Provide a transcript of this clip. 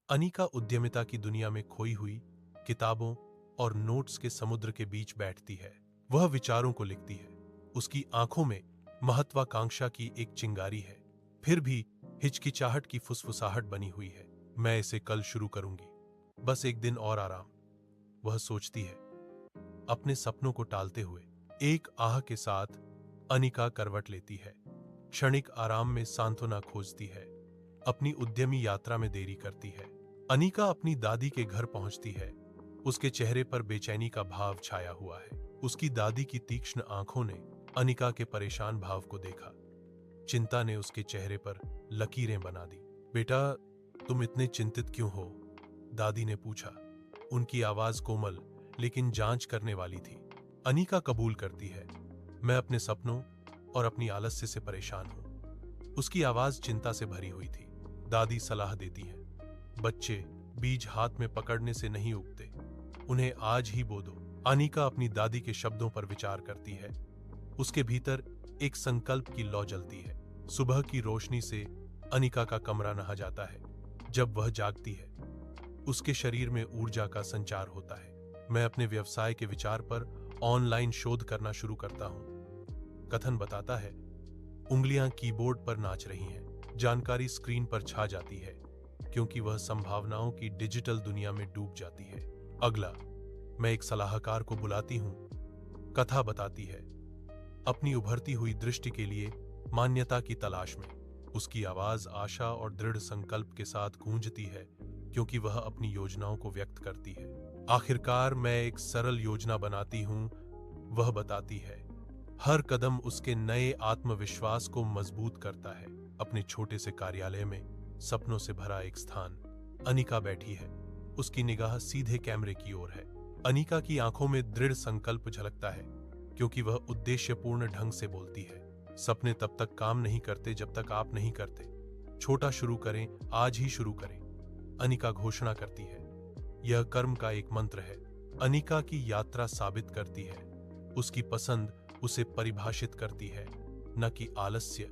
अनिका उद्यमिता की दुनिया में खोई हुई किताबों और नोट्स के समुद्र के बीच बैठती है। वह विचारों को लिखती है। उसकी आंखों में महत्वाकांक्षा की एक चिंगारी है, फिर भी हिचकिचाहट की फुसफुसाहट बनी हुई है। मैं इसे कल शुरू करूंगी, बस एक दिन और आराम, वह सोचती है, अपने सपनों को टालते हुए। एक आह के साथ अनिका करवट लेती है। क्षणिक आराम में सांत्वना खोजती है, अपनी उद्यमी यात्रा में देरी करती है। अनिका अपनी दादी के घर पहुंचती है। उसके चेहरे पर बेचैनी का भाव छाया हुआ है। उसकी दादी की तीक्ष्ण आंखों ने अनिका के परेशान भाव को देखा। चिंता ने उसके चेहरे पर लकीरें बना दी। बेटा, तुम इतने चिंतित क्यों हो? दादी ने पूछा। उनकी आवाज कोमल लेकिन जांच करने वाली थी। अनिका कबूल करती है, मैं अपने सपनों और अपनी आलस्य से परेशान हूं। उसकी आवाज चिंता से भरी हुई थी। दादी सलाह देती है, बच्चे बीज हाथ में पकड़ने से नहीं उगते, उन्हें आज ही बो दो। अनिका अपनी दादी के शब्दों पर विचार करती है। उसके भीतर एक संकल्प की लौ जलती है। सुबह की रोशनी से अनिका का कमरा नहा जाता है। जब वह जागती है, उसके शरीर में ऊर्जा का संचार होता है। मैं अपने व्यवसाय के विचार पर ऑनलाइन शोध करना शुरू करता हूं। कथन बताता है, उंगलियां कीबोर्ड पर नाच रही हैं। जानकारी स्क्रीन पर छा जाती है, क्योंकि वह संभावनाओं की डिजिटल दुनिया में डूब जाती है। अगला, मैं एक सलाहकार को बुलाती हूं। कथा बताती है, अपनी उभरती हुई दृष्टि के लिए मान्यता की तलाश में। उसकी आवाज आशा और दृढ़ संकल्प के साथ गूंजती है, क्योंकि वह अपनी योजनाओं को व्यक्त करती है। आखिरकार मैं एक सरल योजना बनाती हूं, वह बताती है। हर कदम उसके नए आत्मविश्वास को मजबूत करता है। अपने छोटे से कार्यालय में सपनों से भरा एक स्थान। अनिका बैठी है, उसकी निगाह सीधे कैमरे की ओर है। अनिका की आंखों में दृढ़ संकल्प झलकता है, क्योंकि वह उद्देश्यपूर्ण ढंग से बोलती है। सपने तब तक काम नहीं करते जब तक आप नहीं करते। छोटा शुरू करें, आज ही शुरू करें। अनिका घोषणा करती है। यह कर्म का एक मंत्र है। अनिका की यात्रा साबित करती है, उसकी पसंद उसे परिभाषित करती है, न कि आलस्य।